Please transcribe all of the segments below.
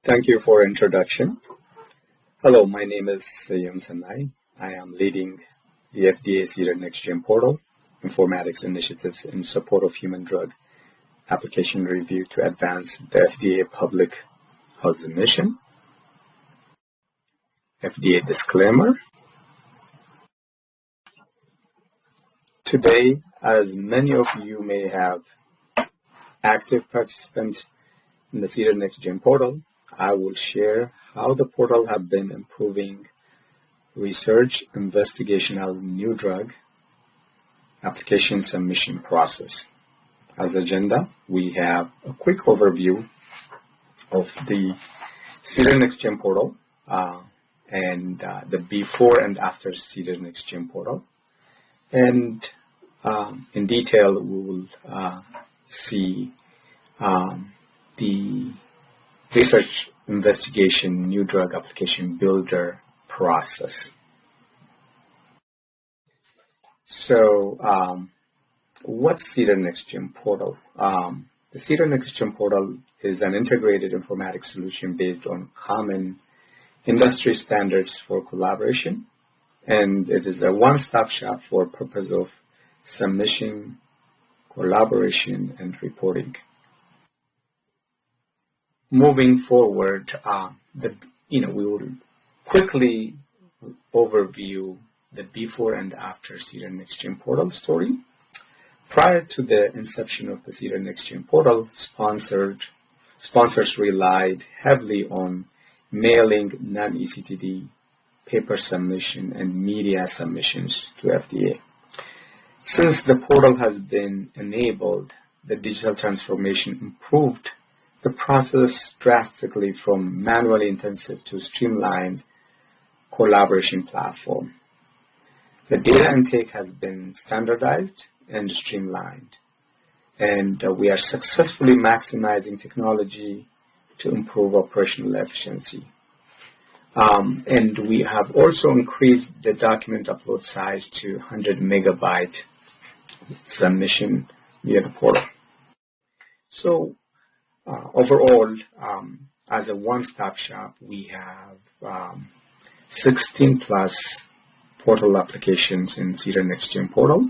Thank you for introduction. Hello, my name is Seyoum Senay. I am leading the FDA CDER NextGen Portal Informatics initiatives in support of human drug application review to advance the FDA public health mission. FDA disclaimer. Today, as many of you may have active participants in the CDER NextGen Portal, I will share how the portal have been improving research investigational new drug application submission process. As agenda, we have a quick overview of the CDER NextGen Portal and the before and after CDER NextGen Portal. And in detail, we will see the research investigation new drug application builder process. So what's CDER NextGen Portal? The CDER NextGen Portal is an integrated informatics solution based on common industry standards for collaboration, and it is a one-stop shop for purpose of submission, collaboration, and reporting. Moving forward, we will quickly overview the before and after CDER NextGen Portal story. Prior to the inception of the CDER NextGen Portal, sponsors relied heavily on mailing non-eCTD paper submission and media submissions to FDA. Since the portal has been enabled, the digital transformation improved the process drastically from manually intensive to streamlined collaboration platform. The data intake has been standardized and streamlined, and we are successfully maximizing technology to improve operational efficiency. And we have also increased the document upload size to 100 megabyte submission via the portal. So overall, as a one-stop shop, we have 16 plus portal applications in CDER NextGen Portal,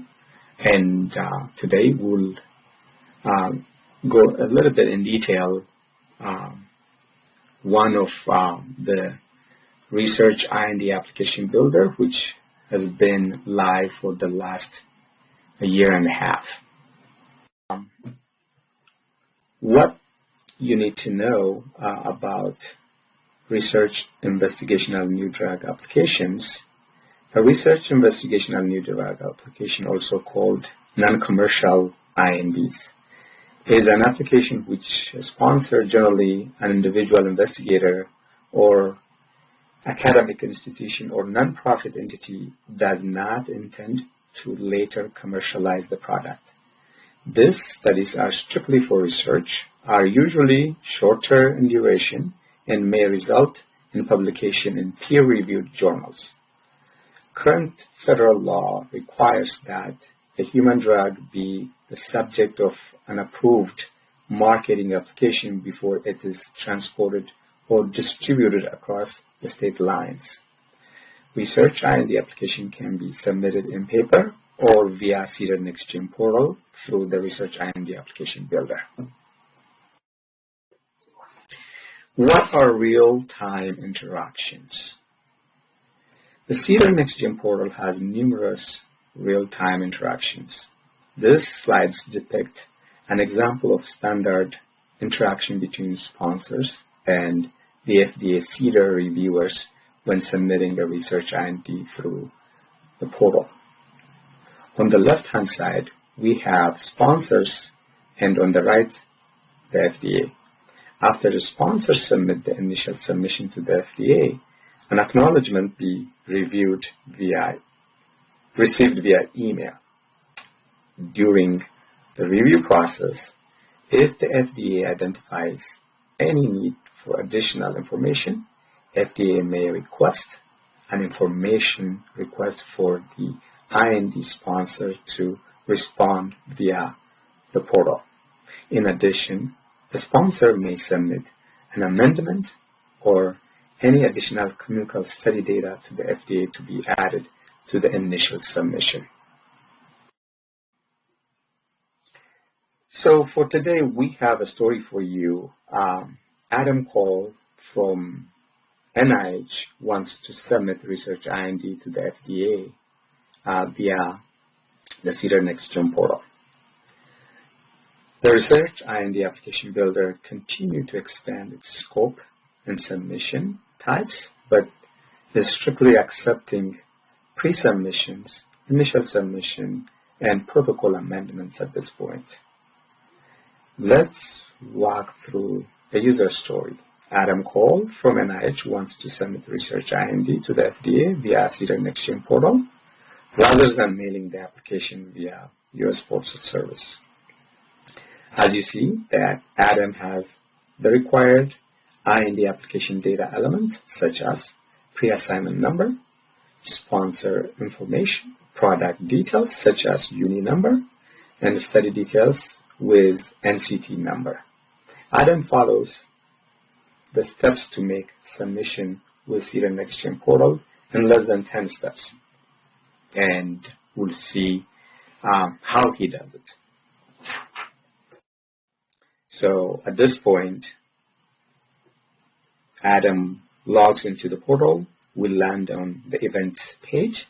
and today we'll go a little bit in detail. One of the research IND application builder, which has been live for the last year and a half. What you need to know about research investigational new drug applications. A research investigational new drug application, also called non-commercial INDs, is an application which a sponsor, generally an individual investigator or academic institution or nonprofit entity, does not intend to later commercialize the product. These studies are strictly for research, are usually shorter in duration, and may result in publication in peer-reviewed journals. Current federal law requires that a human drug be the subject of an approved marketing application before it is transported or distributed across the state lines. Research IND application can be submitted in paper or via CDER NextGen Portal through the Research IND application builder. What are real-time interactions? The CDER NextGen Portal has numerous real-time interactions. These slides depict an example of standard interaction between sponsors and the FDA CDER reviewers when submitting a research IND through the portal. On the left-hand side, we have sponsors, and on the right, the FDA. After the sponsors submit the initial submission to the FDA, an acknowledgement be received via email. During the review process, if the FDA identifies any need for additional information, FDA may request an information request for the IND sponsor to respond via the portal. In addition, the sponsor may submit an amendment or any additional clinical study data to the FDA to be added to the initial submission. So for today, we have a story for you. Adam Cole from NIH wants to submit research IND to the FDA via the CDER NextGen Portal. The Research IND Application Builder continued to expand its scope and submission types, but is strictly accepting pre-submissions, initial submission, and protocol amendments at this point. Let's walk through a user story. Adam Cole from NIH wants to submit research IND to the FDA via CDER NextGen Portal rather than mailing the application via US Postal Service. As you see, that Adam has the required IND application data elements such as pre-assignment number, sponsor information, product details such as UNI number, and study details with NCT number. Adam follows the steps to make submission with CDER NextGen Portal in less than 10 steps, and we'll see how he does it. So at this point, Adam logs into the portal, will land on the event page.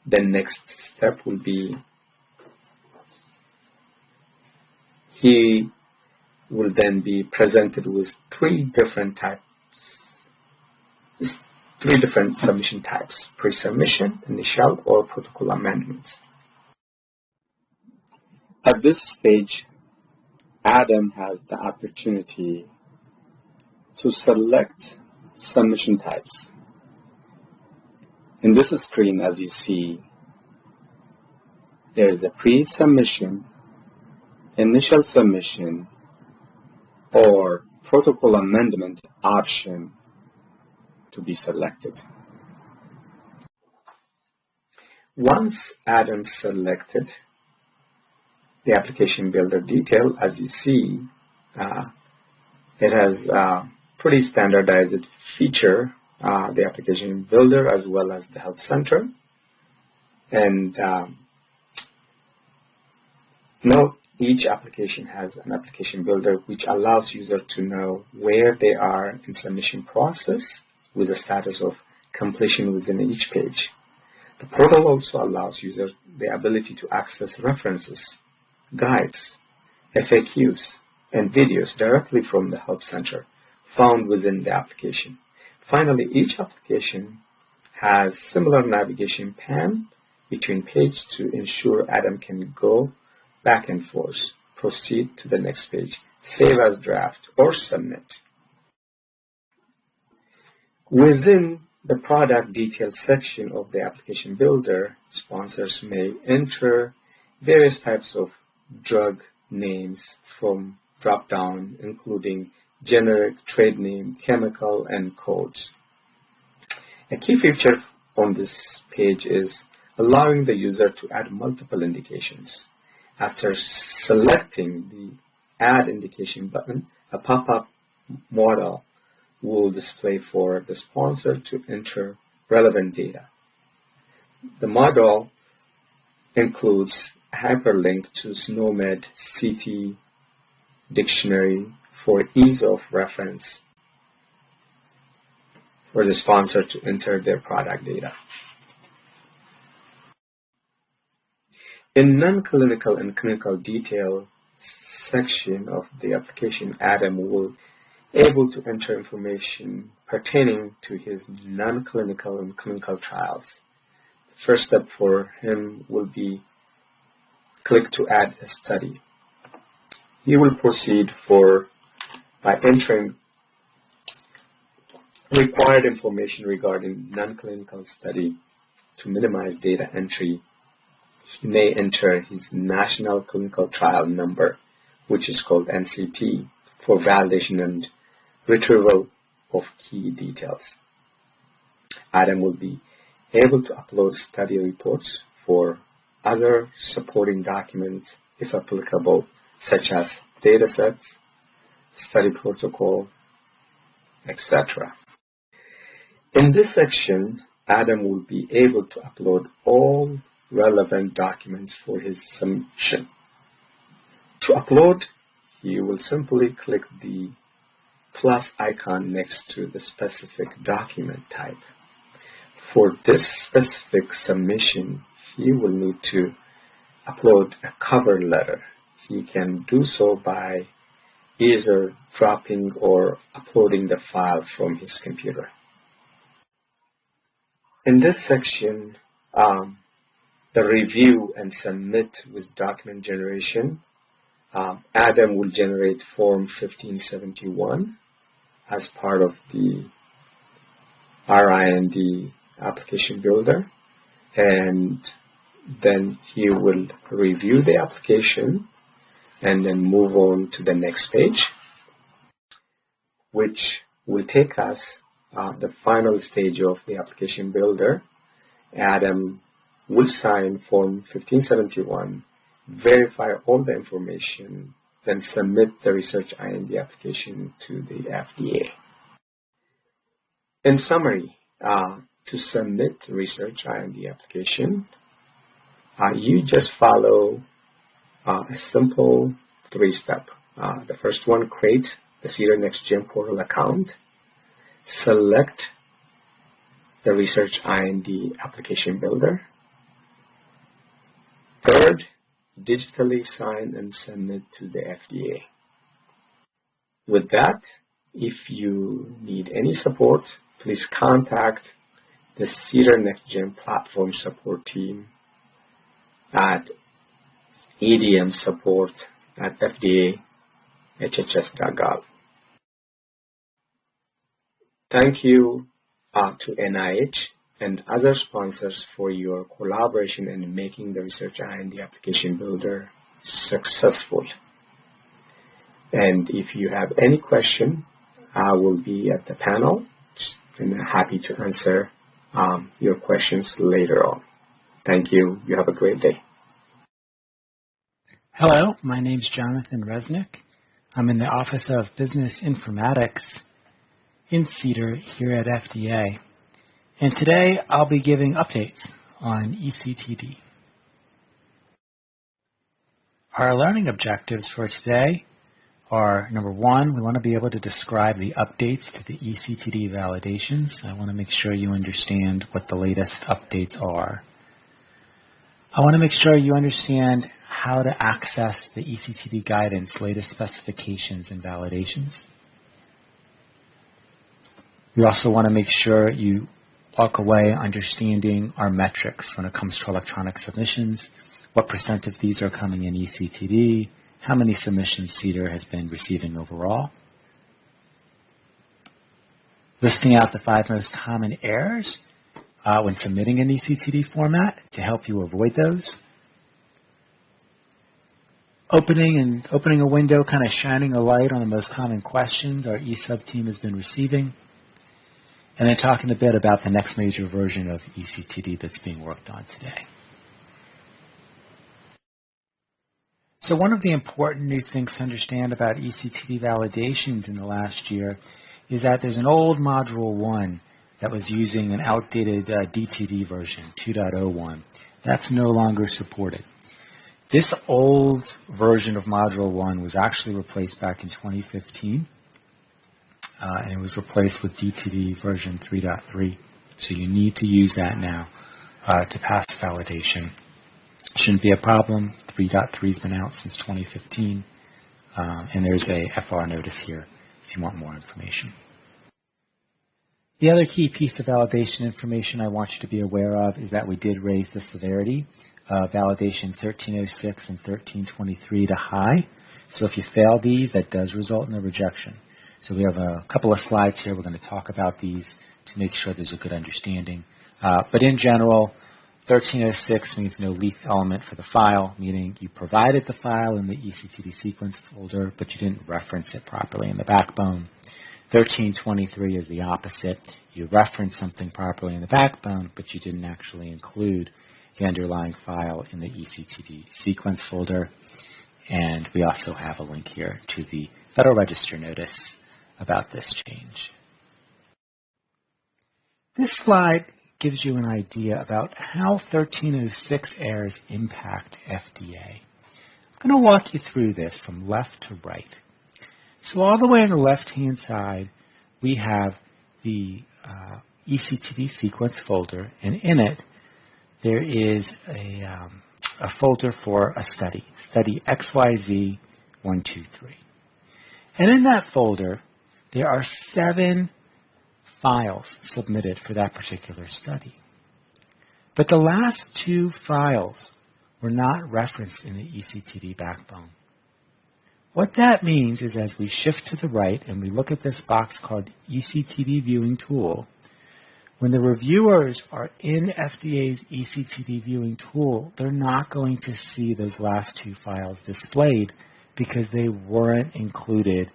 The next step will be he will then be presented with three different submission types: pre-submission, initial, or protocol amendments. At this stage, Adam has the opportunity to select submission types. In this screen, as you see, there is a pre-submission, initial submission, or protocol amendment option to be selected. Once Adam selected the application builder detail, as you see, it has a pretty standardized feature, the application builder as well as the help center. And note, each application has an application builder which allows users to know where they are in submission process with a status of completion within each page. The portal also allows users the ability to access references, guides, FAQs, and videos directly from the Help Center found within the application. Finally, each application has similar navigation pan between pages to ensure Adam can go back and forth, proceed to the next page, save as draft, or submit. Within the product details section of the application builder, sponsors may enter various types of drug names from drop-down, including generic, trade name, chemical, and codes. A key feature on this page is allowing the user to add multiple indications. After selecting the Add Indication button, a pop-up modal will display for the sponsor to enter relevant data. The modal includes a hyperlink to SNOMED CT dictionary for ease of reference for the sponsor to enter their product data. In non-clinical and clinical detail section of the application, Adam will able to enter information pertaining to his non-clinical and clinical trials. The first step for him will be click to add a study. He will proceed by entering required information regarding non-clinical study. To minimize data entry, he may enter his National Clinical Trial Number, which is called NCT, for validation and retrieval of key details. Adam will be able to upload study reports for other supporting documents, if applicable, such as datasets, study protocol, etc. In this section, Adam will be able to upload all relevant documents for his submission. To upload, he will simply click the plus icon next to the specific document type. For this specific submission, he will need to upload a cover letter. He can do so by either dropping or uploading the file from his computer. In this section, the review and submit with document generation, Adam will generate Form 1571 as part of the REdI application builder, and then he will review the application and then move on to the next page, which will take us the final stage of the application builder. Adam will sign Form 1571, verify all the information, then submit the research IND application to the FDA. In summary, to submit research IND application, you just follow a simple 3-step. The first one, create the CDER NextGen Portal account. Select the research IND application builder. Third, digitally sign and submit to the FDA. With that, if you need any support, please contact the CDER NextGen platform support team at edmsupport@fda.hhs.gov. Thank you to NIH and other sponsors for your collaboration in making the Research IND application builder successful. And if you have any question, I will be at the panel and I'm happy to answer your questions later on. Thank you. You have a great day. Hello, my name is Jonathan Resnick. I'm in the Office of Business Informatics in CDER here at FDA. And today I'll be giving updates on eCTD. Our learning objectives for today are, number one, we want to be able to describe the updates to the eCTD validations. I want to make sure you understand what the latest updates are. I want to make sure you understand how to access the eCTD guidance, latest specifications and validations. We also want to make sure you walk away understanding our metrics when it comes to electronic submissions, what % of these are coming in eCTD, how many submissions CDER has been receiving overall, listing out the 5 most common errors when submitting an eCTD format to help you avoid those, opening a window, kind of shining a light on the most common questions our eSub team has been receiving, and then talking a bit about the next major version of eCTD that's being worked on today. So one of the important new things to understand about eCTD validations in the last year is that there's an old Module 1 that was using an outdated DTD version, 2.01. That's no longer supported. This old version of Module 1 was actually replaced back in 2015. And it was replaced with DTD version 3.3. So you need to use that now to pass validation. Shouldn't be a problem. 3.3 has been out since 2015. And there's a FR notice here if you want more information. The other key piece of validation information I want you to be aware of is that we did raise the severity of validation 1306 and 1323 to high. So if you fail these, that does result in a rejection. So we have a couple of slides here. We're going to talk about these to make sure there's a good understanding. But in general, 1306 means no leaf element for the file, meaning you provided the file in the eCTD sequence folder, but you didn't reference it properly in the backbone. 1323 is the opposite. You referenced something properly in the backbone, but you didn't actually include the underlying file in the eCTD sequence folder. And we also have a link here to the Federal Register notice about this change. This slide gives you an idea about how 1306 errors impact FDA. I'm going to walk you through this from left to right. So all the way on the left-hand side, we have the eCTD sequence folder, and in it, there is a folder for a study XYZ123. And in that folder, there are 7 files submitted for that particular study. But the last 2 files were not referenced in the eCTD backbone. What that means is as we shift to the right and we look at this box called eCTD Viewing Tool, when the reviewers are in FDA's eCTD Viewing Tool, they're not going to see those last 2 files displayed because they weren't included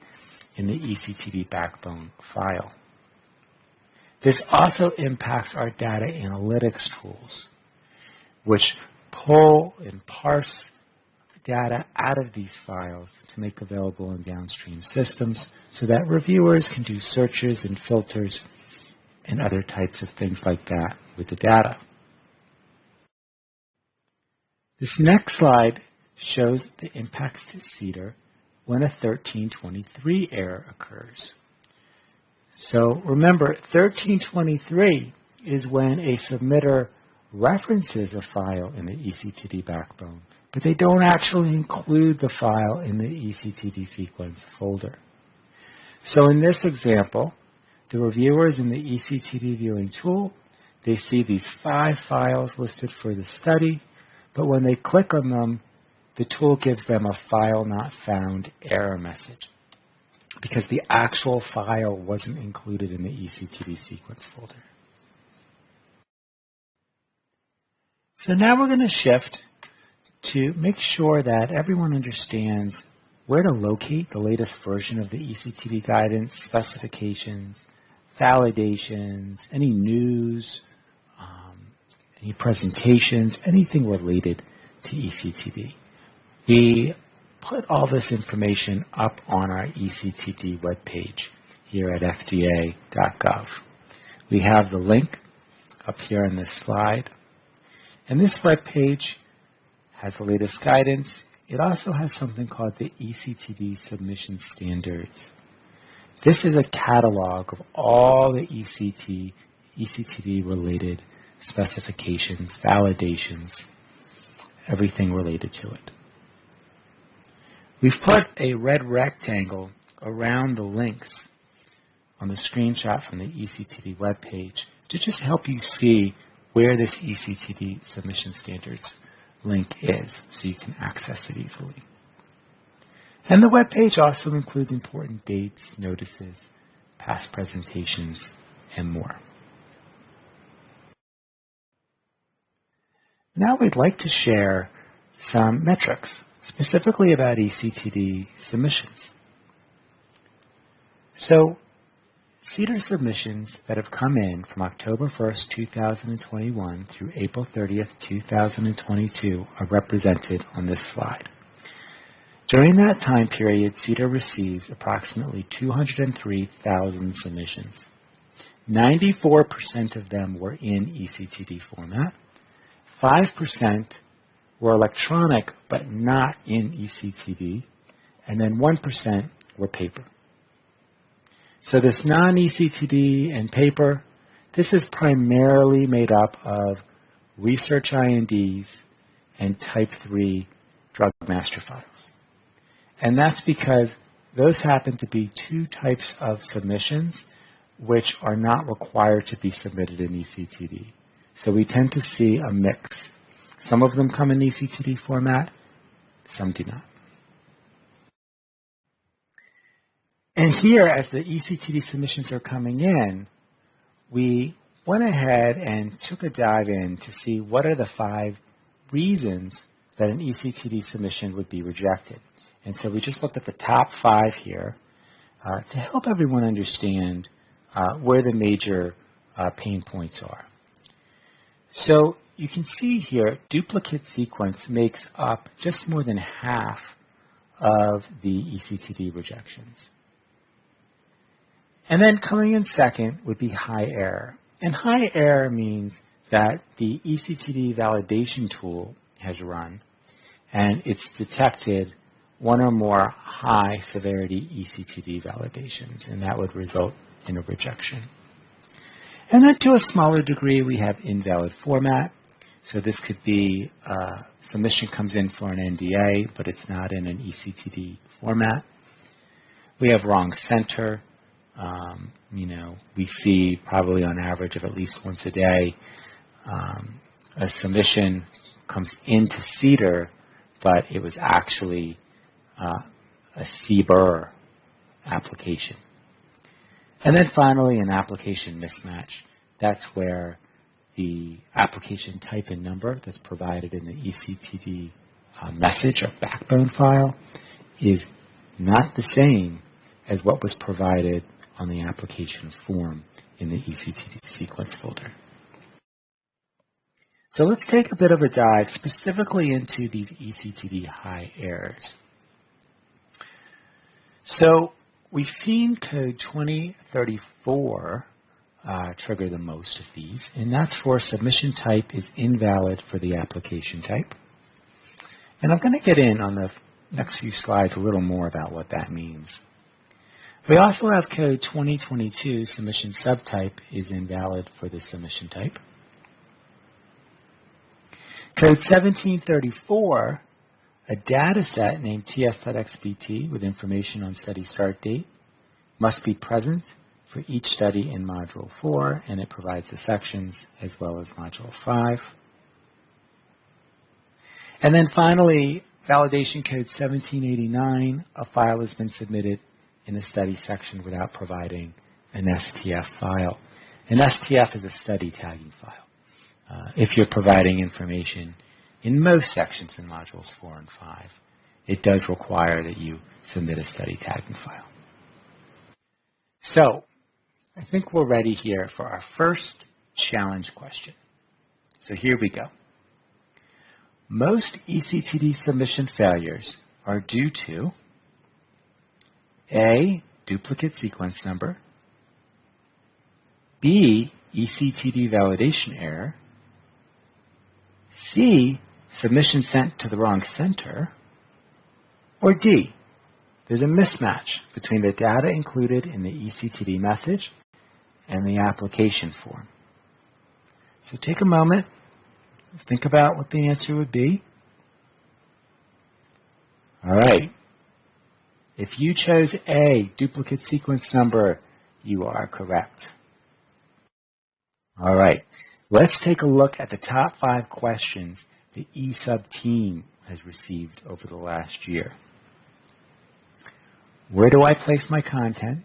in the eCTD backbone file. This also impacts our data analytics tools, which pull and parse data out of these files to make available in downstream systems so that reviewers can do searches and filters and other types of things like that with the data. This next slide shows the impacts to CDER when a 1323 error occurs. So remember, 1323 is when a submitter references a file in the eCTD backbone, but they don't actually include the file in the eCTD sequence folder. So in this example, the reviewers in the eCTD viewing tool, they see these 5 files listed for the study, but when they click on them, the tool gives them a file not found error message because the actual file wasn't included in the eCTD sequence folder. So now we're going to shift to make sure that everyone understands where to locate the latest version of the eCTD guidance, specifications, validations, any news, any presentations, anything related to eCTD. We put all this information up on our eCTD webpage here at fda.gov. We have the link up here on this slide. And this webpage has the latest guidance. It also has something called the eCTD Submission Standards. This is a catalog of all the eCTD-related specifications, validations, everything related to it. We've put a red rectangle around the links on the screenshot from the eCTD webpage to just help you see where this eCTD Submission Standards link is so you can access it easily. And the webpage also includes important dates, notices, past presentations, and more. Now we'd like to share some metrics, specifically about eCTD submissions. So, CDER submissions that have come in from October 1st, 2021 through April 30th, 2022 are represented on this slide. During that time period, CDER received approximately 203,000 submissions. 94% of them were in eCTD format. 5% were electronic but not in eCTD, and then 1% were paper. So this non-eCTD and paper, this is primarily made up of research INDs and Type 3 drug master files. And that's because those happen to be 2 types of submissions which are not required to be submitted in eCTD. So we tend to see a mix. Some of them come in eCTD format, some do not. And here, as the eCTD submissions are coming in, we went ahead and took a dive in to see what are the 5 reasons that an eCTD submission would be rejected. And so we just looked at the top 5 here to help everyone understand where the major pain points are. So you can see here, duplicate sequence makes up just more than half of the eCTD rejections. And then coming in second would be high error. And high error means that the eCTD validation tool has run and it's detected one or more high severity eCTD validations, and that would result in a rejection. And then to a smaller degree, we have invalid format. So this could be submission comes in for an NDA, but it's not in an eCTD format. We have wrong center. We see probably on average of at least once a day, a submission comes into CDER, but it was actually a CBER application. And then finally, an application mismatch. That's where the application type and number that's provided in the eCTD message or backbone file is not the same as what was provided on the application form in the eCTD sequence folder. So let's take a bit of a dive specifically into these eCTD high errors. So we've seen code 2034 trigger the most of these, and that's for submission type is invalid for the application type. And I'm going to get in on the next few slides a little more about what that means. We also have code 2022 submission subtype is invalid for the submission type. Code 1734, a data set named ts.xbt with information on study start date must be present for each study in Module 4, and it provides the sections as well as Module 5. And then finally, validation code 1789, a file has been submitted in the study section without providing an STF file. An STF is a study tagging file. If you're providing information in most sections in Modules 4 and 5, it does require that you submit a study tagging file. So, I think we're ready here for our first challenge question. So here we go. Most eCTD submission failures are due to A, duplicate sequence number, B, eCTD validation error, C, submission sent to the wrong center, or D, there's a mismatch between the data included in the eCTD message and the application form. So take a moment, think about what the answer would be. All right. If you chose A, duplicate sequence number, you are correct. All right. Let's take a look at the top 5 questions the eSub team has received over the last year. Where do I place my content?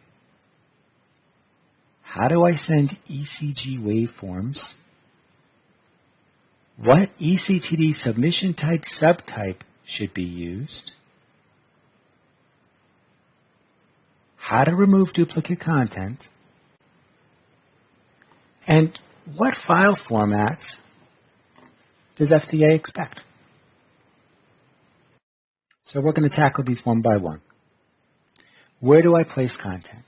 How do I send ECG waveforms? What eCTD submission type subtype should be used? How to remove duplicate content? And what file formats does FDA expect? So we're going to tackle these one by one. Where do I place content?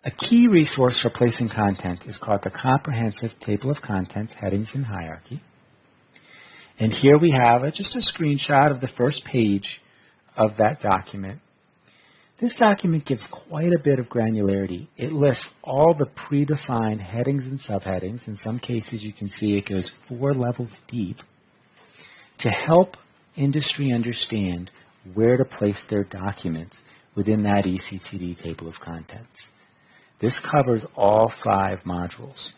A key resource for placing content is called the Comprehensive Table of Contents, Headings, and Hierarchy. And here we have just a screenshot of the first page of that document. This document gives quite a bit of granularity. It lists all the predefined headings and subheadings. In some cases, you can see it goes 4 levels deep to help industry understand where to place their documents within that eCTD table of contents. This covers all 5 modules.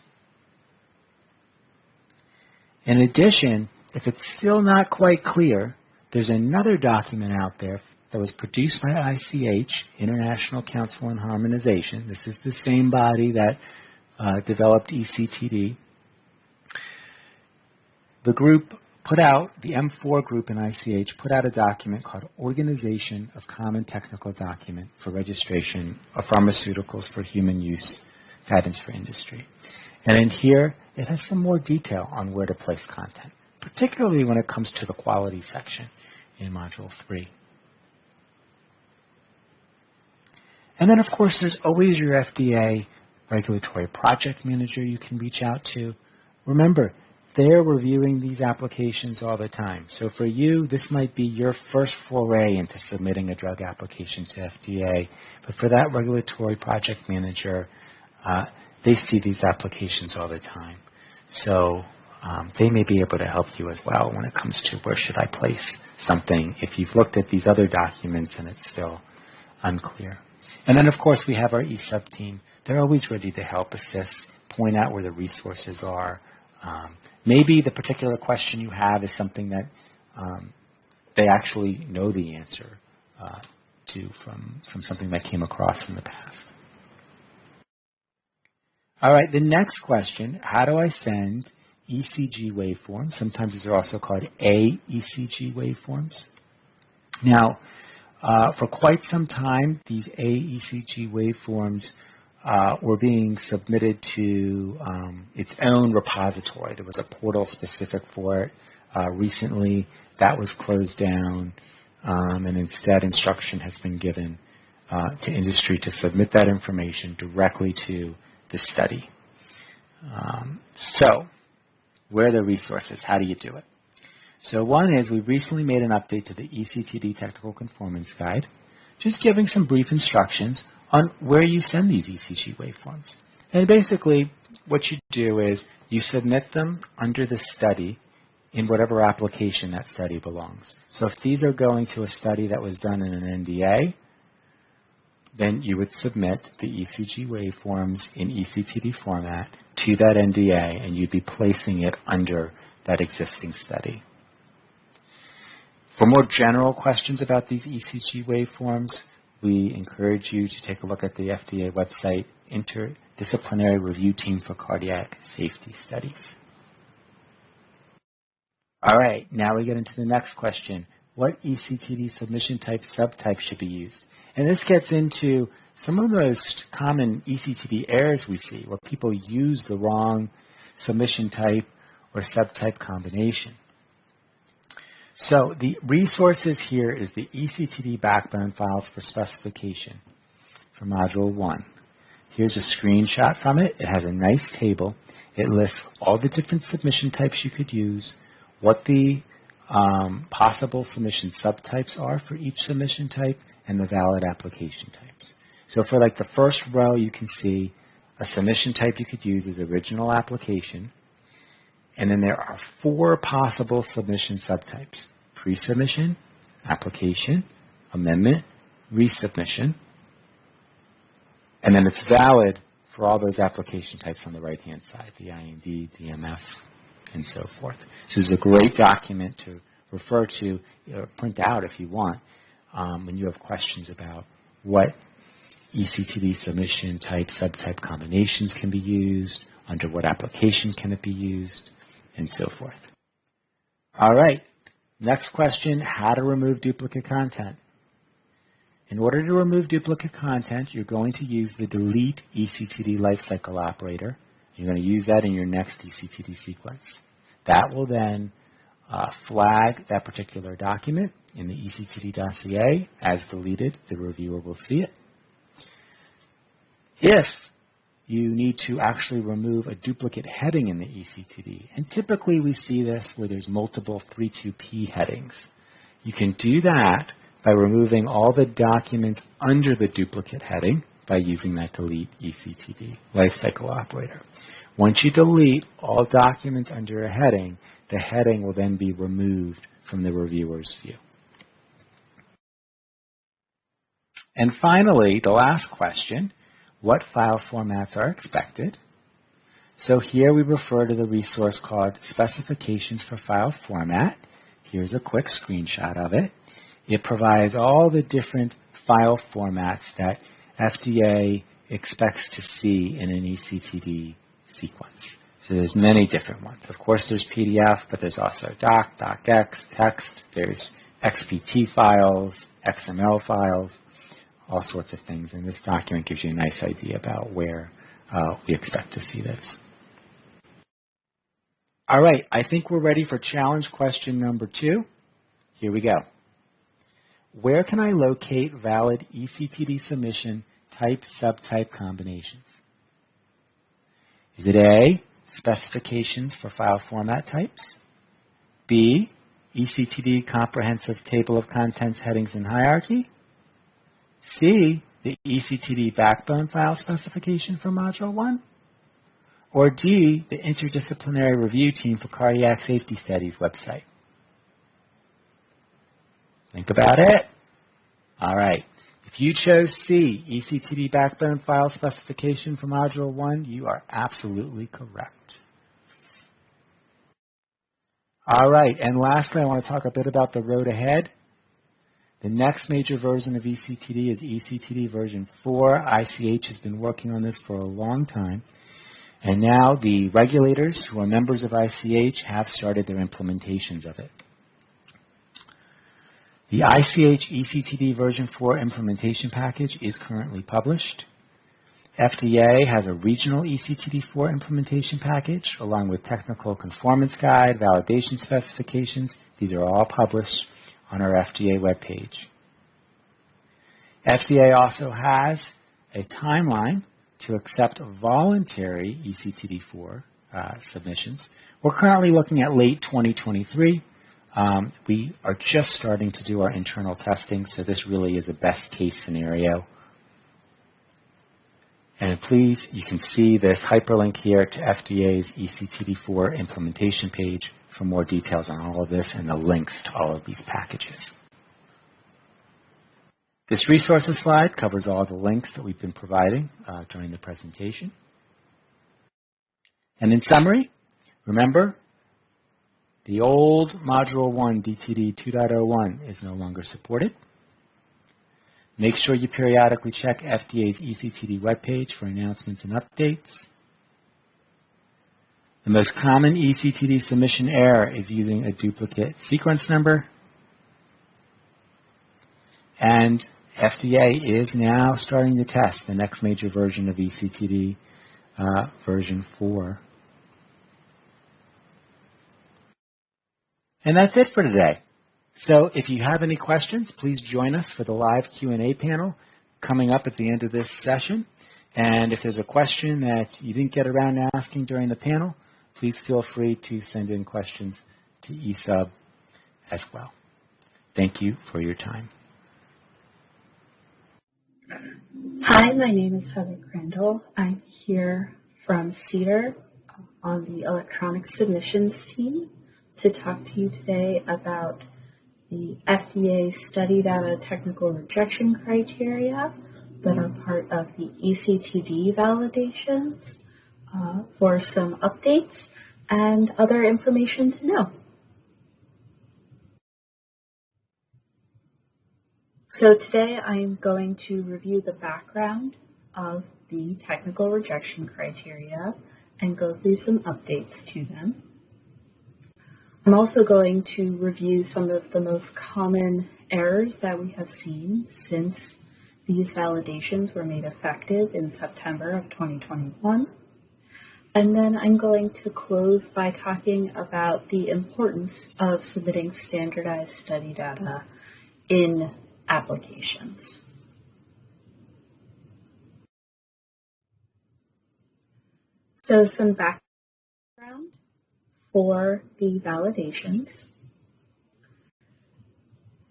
In addition, if it's still not quite clear, there's another document out there that was produced by ICH, International Council on Harmonization. This is the same body that developed eCTD. The group put out, the M4 group in ICH put out a document called Organization of Common Technical Document for Registration of Pharmaceuticals for Human Use, Guidance for Industry. And in here, it has some more detail on where to place content, particularly when it comes to the quality section in Module 3. And then, of course, there's always your FDA regulatory project manager you can reach out to. Remember, they're reviewing these applications all the time. So for you, this might be your first foray into submitting a drug application to FDA. But for that regulatory project manager, they see these applications all the time. So they may be able to help you as well when it comes to where should I place something if you've looked at these other documents and it's still unclear. And then, of course, we have our eSub team. They're always ready to help assist, point out where the resources are. Maybe the particular question you have is something that they actually know the answer to from something that came across in the past. All right, the next question, how do I send ECG waveforms? Sometimes these are also called AECG waveforms. Now, for quite some time, these AECG waveforms were being submitted to its own repository. There was a portal specific for it. Recently, that was closed down, and instead instruction has been given to industry to submit that information directly to the study. So, where are the resources? How do you do it? So one is we recently made an update to the eCTD Technical Conformance Guide, just giving some brief instructions on where you send these ECG waveforms. And basically, what you do is you submit them under the study in whatever application that study belongs. So if these are going to a study that was done in an NDA, then you would submit the ECG waveforms in eCTD format to that NDA, and you'd be placing it under that existing study. For more general questions about these ECG waveforms, we encourage you to take a look at the FDA website, Interdisciplinary Review Team for Cardiac Safety Studies. All right, now we get into the next question. What eCTD submission type subtype should be used? And this gets into some of the most common eCTD errors we see, where people use the wrong submission type or subtype combination. So the resources here is the eCTD backbone files for specification for Module 1. Here's a screenshot from it. It has a nice table. It lists all the different submission types you could use, what the possible submission subtypes are for each submission type, and the valid application types. So for like the first row, you can see a submission type you could use is original application. And then there are 4 possible submission subtypes: pre-submission, application, amendment, resubmission. And then it's valid for all those application types on the right-hand side, the IND, DMF, and so forth. So this is a great document to refer to, print out if you want, when you have questions about what eCTD submission type, subtype combinations can be used, under what application can it be used, and so forth. All right, next question, how to remove duplicate content. In order to remove duplicate content, you're going to use the delete eCTD lifecycle operator. You're going to use that in your next eCTD sequence. That will then flag that particular document in the eCTD dossier as deleted. The reviewer will see it. If you need to actually remove a duplicate heading in the eCTD, and typically we see this where there's multiple 32P headings, you can do that by removing all the documents under the duplicate heading by using that delete eCTD lifecycle operator. Once you delete all documents under a heading, the heading will then be removed from the reviewer's view. And finally, the last question, what file formats are expected? So here we refer to the resource called Specifications for File Format. Here's a quick screenshot of it. It provides all the different file formats that FDA expects to see in an eCTD sequence. So there's many different ones. Of course, there's PDF, but there's also doc, docx, text, there's XPT files, XML files, all sorts of things. And this document gives you a nice idea about where we expect to see those. All right, I think we're ready for challenge question number 2. Here we go. Where can I locate valid eCTD submission type subtype combinations? Is it A, specifications for file format types? B, eCTD comprehensive table of contents headings and hierarchy? C, the eCTD backbone file specification for Module 1? Or D, the interdisciplinary review team for cardiac safety studies website? Think about it. All right. If you chose C, eCTD backbone file specification for Module 1, you are absolutely correct. All right. And lastly, I want to talk a bit about the road ahead. The next major version of eCTD is eCTD version 4. ICH has been working on this for a long time. And now the regulators who are members of ICH have started their implementations of it. The ICH eCTD version 4 implementation package is currently published. FDA has a regional eCTD 4 implementation package along with technical conformance guide, validation specifications. These are all published on our FDA webpage. FDA also has a timeline to accept voluntary eCTD 4 submissions. We're currently looking at late 2023. We are just starting to do our internal testing, so this really is a best case scenario. And please, you can see this hyperlink here to FDA's eCTD 4 implementation page for more details on all of this and the links to all of these packages. This resources slide covers all the links that we've been providing during the presentation. And in summary, remember, the old Module 1 DTD 2.01 is no longer supported. Make sure you periodically check FDA's eCTD webpage for announcements and updates. The most common eCTD submission error is using a duplicate sequence number. And FDA is now starting to test the next major version of eCTD, version 4. And that's it for today. So if you have any questions, please join us for the live Q&A panel coming up at the end of this session. And if there's a question that you didn't get around to asking during the panel, please feel free to send in questions to eSub as well. Thank you for your time. Hi, my name is Heather Crandall. I'm here from CDER on the electronic submissions team to talk to you today about the FDA study data technical rejection criteria that are part of the eCTD validations for some updates and other information to know. So today I'm going to review the background of the technical rejection criteria and go through some updates to them. I'm also going to review some of the most common errors that we have seen since these validations were made effective in September of 2021. And then I'm going to close by talking about the importance of submitting standardized study data in applications. So some background for the validations.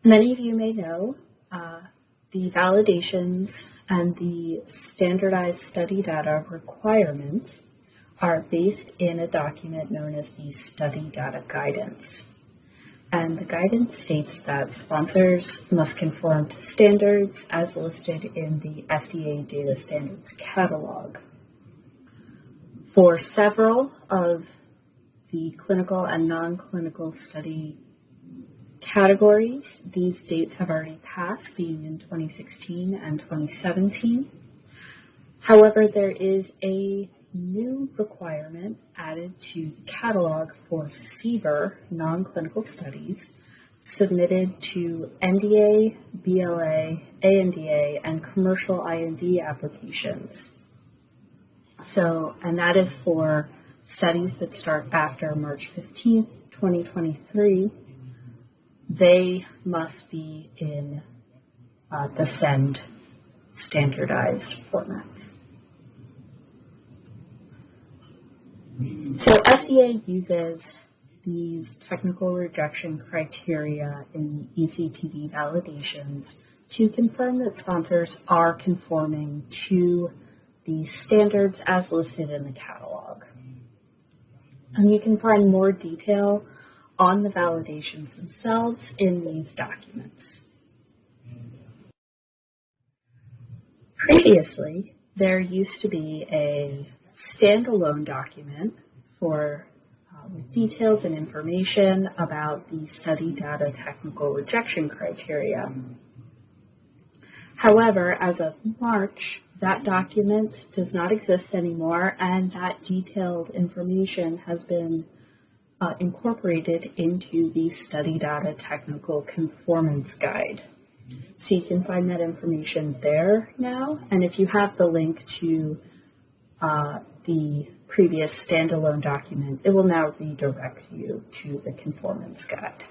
Many of you may know the validations and the standardized study data requirements are based in a document known as the Study Data Guidance. And the guidance states that sponsors must conform to standards as listed in the FDA Data Standards Catalog. For several of the clinical and non-clinical study categories, these dates have already passed, being in 2016 and 2017. However, there is a new requirement added to the catalog for CBER non-clinical studies submitted to NDA, BLA, ANDA, and commercial IND applications. And that is for studies that start after March 15th, 2023. They must be in the SEND standardized format. So FDA uses these technical rejection criteria in eCTD validations to confirm that sponsors are conforming to the standards as listed in the catalog. And you can find more detail on the validations themselves in these documents. Previously, there used to be a standalone document for with details and information about the study data technical rejection criteria. However, as of March, that document does not exist anymore, and that detailed information has been incorporated into the study data technical conformance guide. So you can find that information there now, and if you have the link to the previous standalone document, it will now redirect you to the conformance guide.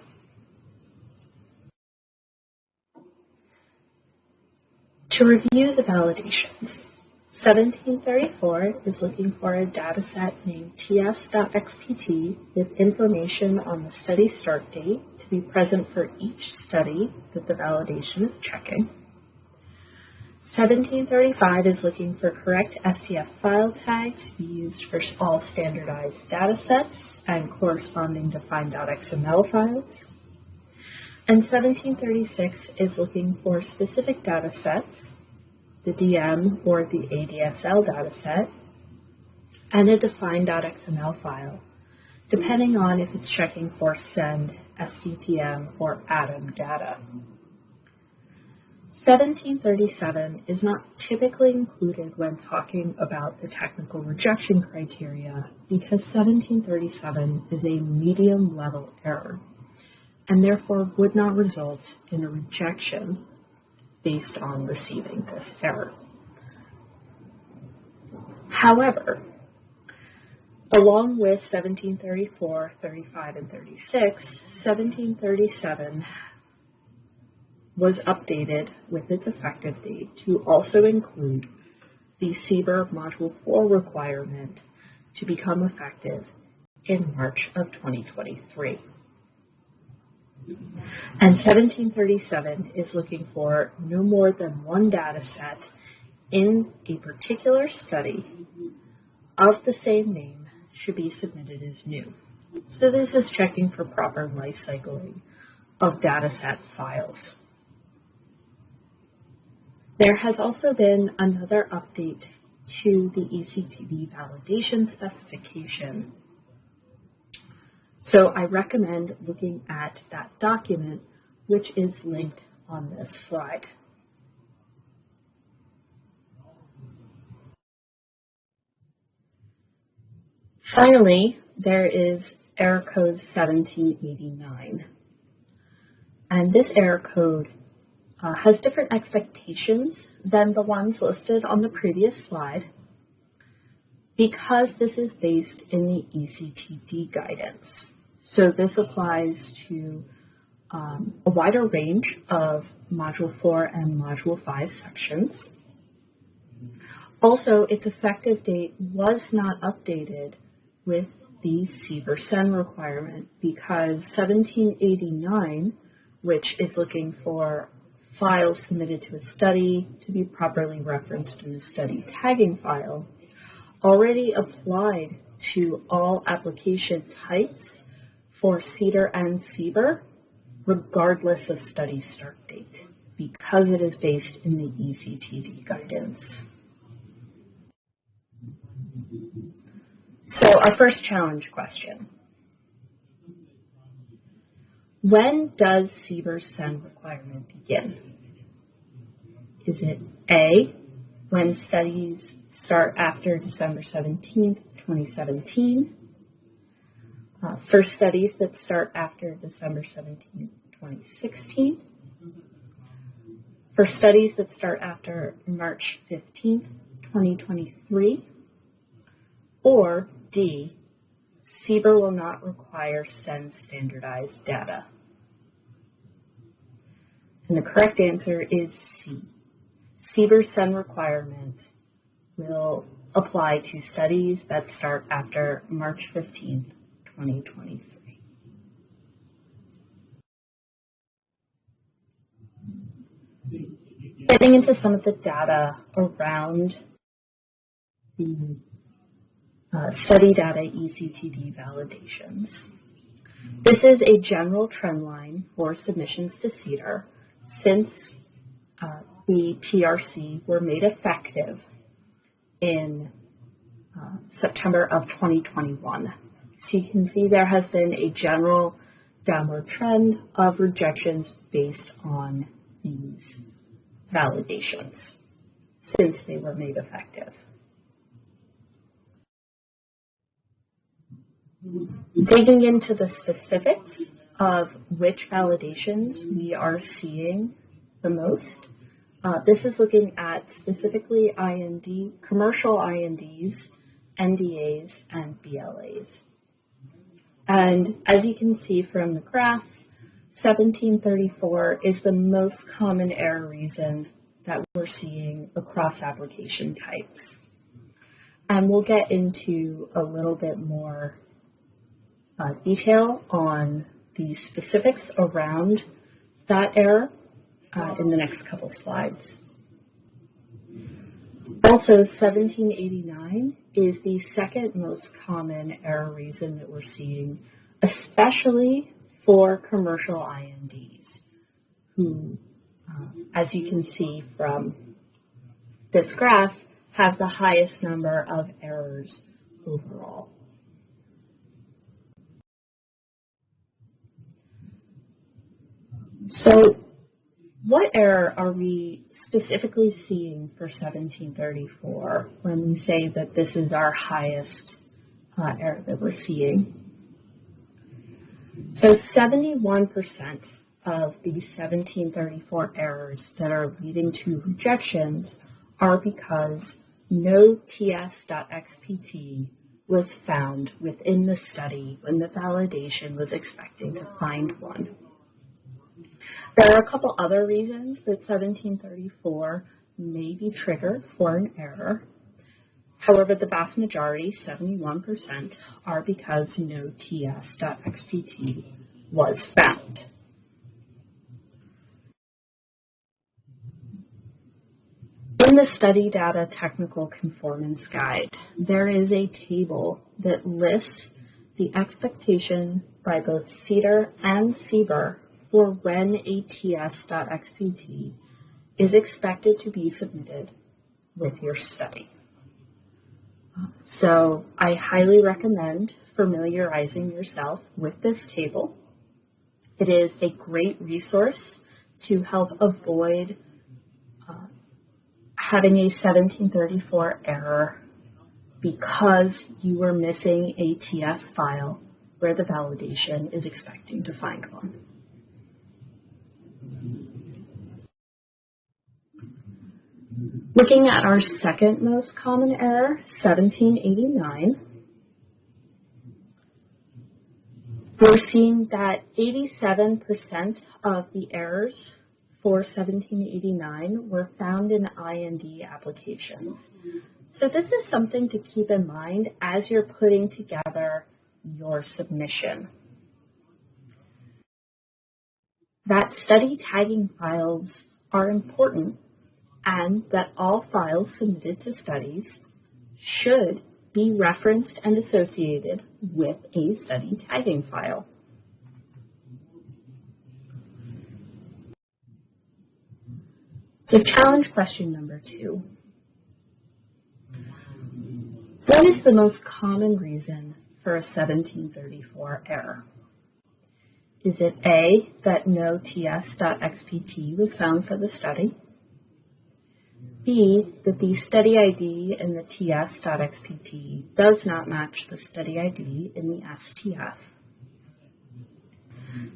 To review the validations, 1734 is looking for a dataset named ts.xpt with information on the study start date to be present for each study that the validation is checking. 1735 is looking for correct STF file tags to be used for all standardized datasets and corresponding defined.xml files. And 1736 is looking for specific datasets, the DM or the ADSL dataset, and a defined.xml file, depending on if it's checking for send, SDTM, or ATOM data. 1737 is not typically included when talking about the technical rejection criteria because 1737 is a medium level error and therefore would not result in a rejection based on receiving this error. However, along with 1734, 35, and 36, 1737 was updated with its effective date to also include the CBER Module 4 requirement to become effective in March of 2023. And 1737 is looking for no more than one data set in a particular study of the same name should be submitted as new. So this is checking for proper life cycling of data set files. There has also been another update to the eCTD validation specification. So I recommend looking at that document, which is linked on this slide. Finally, there is error code 1789. And this error code has different expectations than the ones listed on the previous slide because this is based in the eCTD guidance. So this applies to a wider range of Module 4 and Module 5 sections. Also, its effective date was not updated with the CBER SEN requirement because 1789, which is looking for files submitted to a study to be properly referenced in the study tagging file, already applied to all application types for CDER and CBER, regardless of study start date, because it is based in the eCTD guidance. So our first challenge question. When does CBER SEN requirement begin? Is it A, when studies start after December 17th, 2017, for studies that start after December 17th, 2016, for studies that start after March 15th, 2023, or D, CBER will not require SEN standardized data? And the correct answer is C. CBER SEN requirement will apply to studies that start after March 15th, 2023. Getting into some of the data around the study data eCTD validations. This is a general trend line for submissions to CDER since the TRC were made effective in September of 2021. So you can see there has been a general downward trend of rejections based on these validations since they were made effective. Digging into the specifics of which validations we are seeing the most, this is looking at specifically commercial INDs, NDAs, and BLAs. And as you can see from the graph, 1734 is the most common error reason that we're seeing across application types. And we'll get into a little bit more detail on the specifics around that error in the next couple slides. Also, 1789 is the second most common error reason that we're seeing, especially for commercial INDs, who, as you can see from this graph, have the highest number of errors overall. So what error are we specifically seeing for 1734 when we say that this is our highest error that we're seeing? So 71% of the 1734 errors that are leading to rejections are because no ts.xpt was found within the study when the validation was expecting to find one. There are a couple other reasons that 1734 may be triggered for an error. However, the vast majority, 71%, are because no ts.xpt was found. In the Study Data Technical Conformance Guide, there is a table that lists the expectation by both CDER and CBER for when a ts.xpt is expected to be submitted with your study. So I highly recommend familiarizing yourself with this table. It is a great resource to help avoid having a 1734 error because you were missing a TS file where the validation is expecting to find one. Looking at our second most common error, 1789, we're seeing that 87% of the errors for 1789 were found in IND applications. So this is something to keep in mind as you're putting together your submission. That study tagging files are important, and that all files submitted to studies should be referenced and associated with a study tagging file. So challenge question number 2. What is the most common reason for a 1734 error? Is it A, that no ts.xpt was found for the study? B, that the study ID in the ts.xpt does not match the study ID in the STF.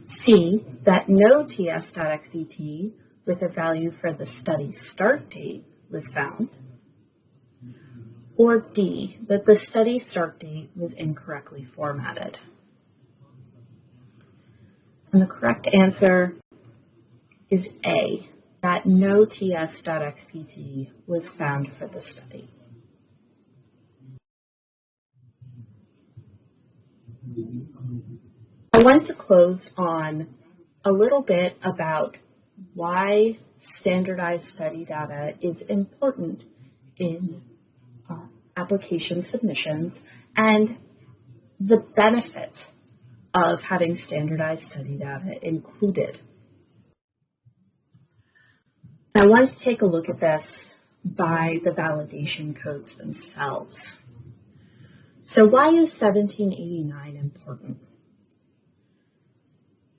C, that no ts.xpt with a value for the study start date was found. Or D, that the study start date was incorrectly formatted. And the correct answer is A, that no ts.xpt was found for the study. I want to close on a little bit about why standardized study data is important in application submissions and the benefit of having standardized study data included. I want to take a look at this by the validation codes themselves. So why is 1789 important?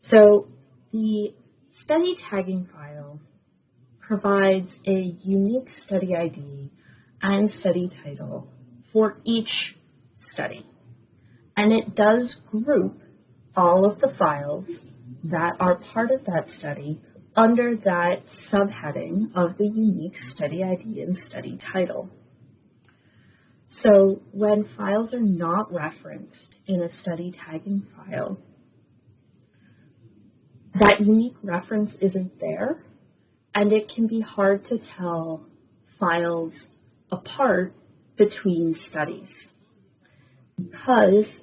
So the study tagging file provides a unique study ID and study title for each study. And it does group all of the files that are part of that study under that subheading of the unique study ID and study title. So when files are not referenced in a study tagging file, that unique reference isn't there, and it can be hard to tell files apart between studies. Because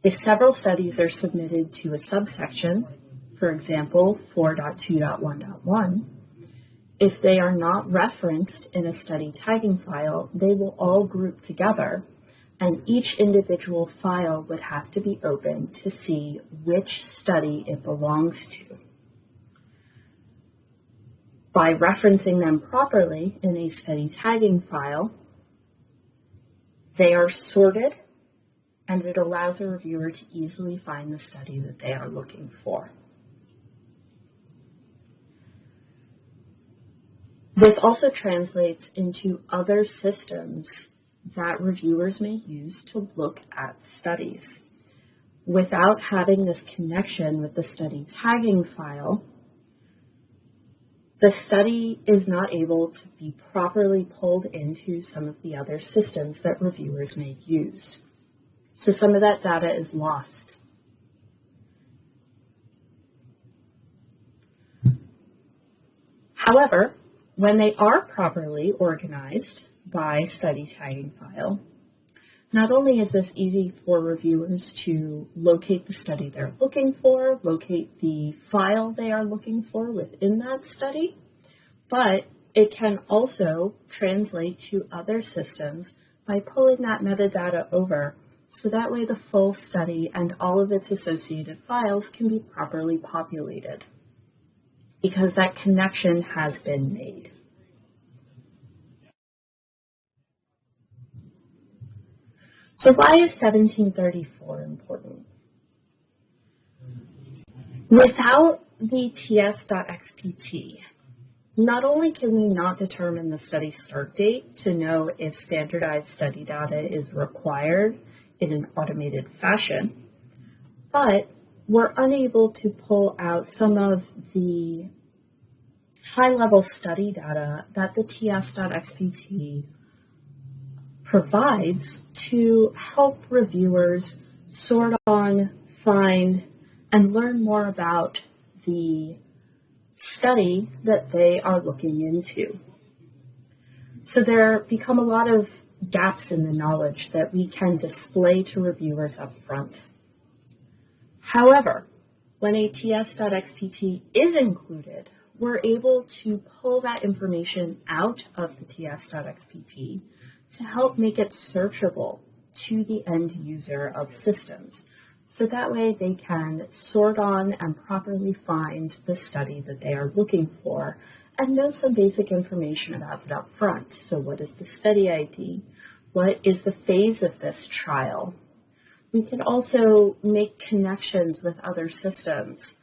if several studies are submitted to a subsection, for example, 4.2.1.1, if they are not referenced in a study tagging file, they will all group together, and each individual file would have to be opened to see which study it belongs to. By referencing them properly in a study tagging file, they are sorted, and it allows a reviewer to easily find the study that they are looking for. This also translates into other systems that reviewers may use to look at studies. Without having this connection with the study tagging file, the study is not able to be properly pulled into some of the other systems that reviewers may use. So some of that data is lost. However, when they are properly organized by study tagging file, not only is this easy for reviewers to locate the study they're looking for, locate the file they are looking for within that study, but it can also translate to other systems by pulling that metadata over, so that way the full study and all of its associated files can be properly populated, because that connection has been made. So why is 1734 important? Without the ts.xpt, not only can we not determine the study start date to know if standardized study data is required in an automated fashion, but we're unable to pull out some of the high-level study data that the ts.xpt provides to help reviewers sort on, find, and learn more about the study that they are looking into. So there become a lot of gaps in the knowledge that we can display to reviewers up front. However, when a ts.xpt is included, we're able to pull that information out of the ts.xpt to help make it searchable to the end user of systems. So that way they can sort on and properly find the study that they are looking for and know some basic information about it up front. So what is the study ID? What is the phase of this trial? We can also make connections with other systems,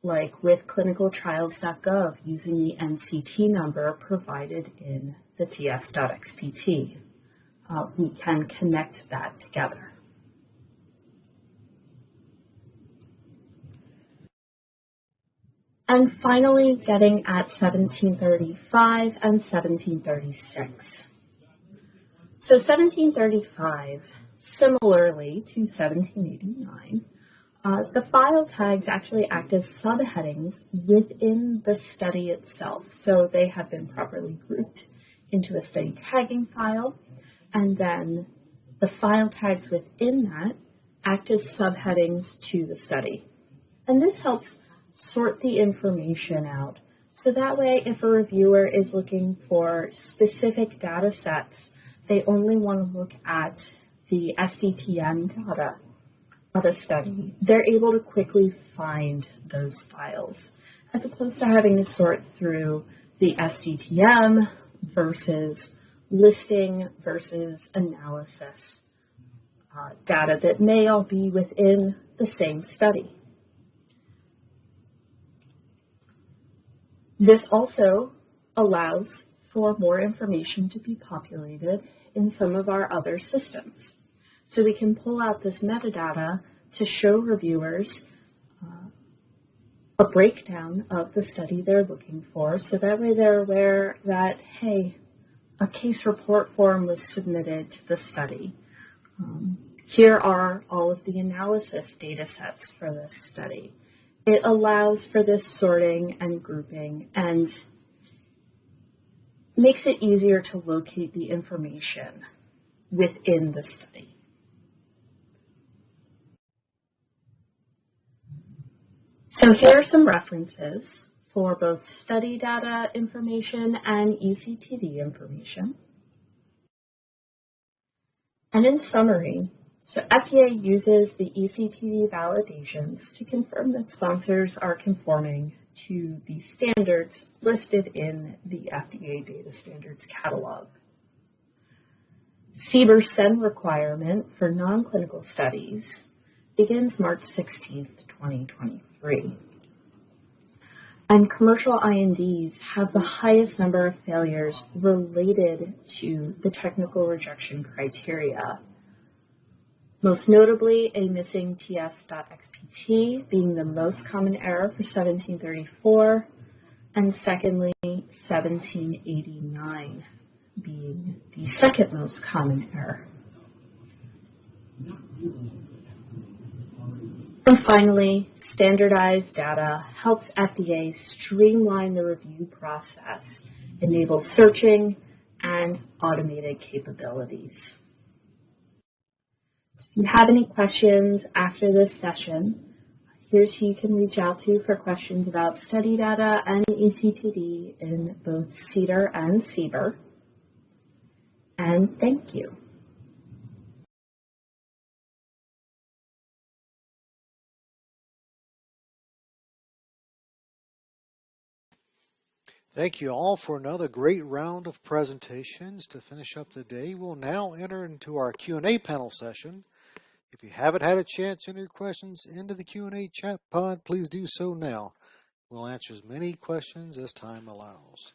like with clinicaltrials.gov using the NCT number provided in the ts.xpt. We can connect that together. And finally, getting at 1735 and 1736. So 1735, similarly to 1789, the file tags actually act as subheadings within the study itself. So they have been properly grouped into a study tagging file, and then the file tags within that act as subheadings to the study. And this helps sort the information out. So that way, if a reviewer is looking for specific data sets, they only want to look at the SDTM data of a study. They're able to quickly find those files, as opposed to having to sort through the SDTM versus listing versus analysis data that may all be within the same study. This also allows for more information to be populated in some of our other systems. So we can pull out this metadata to show reviewers a breakdown of the study they're looking for, so that way they're aware that, hey, a case report form was submitted to the study. Here are all of the analysis data sets for this study. It allows for this sorting and grouping and makes it easier to locate the information within the study. So here are some references for both study data information and eCTD information. And in summary, so FDA uses the eCTD validations to confirm that sponsors are conforming to the standards listed in the FDA Data Standards Catalog. CBER SEN requirement for non-clinical studies begins March 16th, 2023. And commercial INDs have the highest number of failures related to the technical rejection criteria. Most notably, a missing TS.XPT being the most common error for 1734, and secondly, 1789 being the second most common error. And finally, standardized data helps FDA streamline the review process, enable searching, and automated capabilities. So if you have any questions after this session, here's who you can reach out to for questions about study data and eCTD in both CDER and CBER. And thank you. Thank you all for another great round of presentations. To finish up the day, we'll now enter into our Q&A panel session. If you haven't had a chance to enter your questions into the Q&A chat pod, please do so now. We'll answer as many questions as time allows.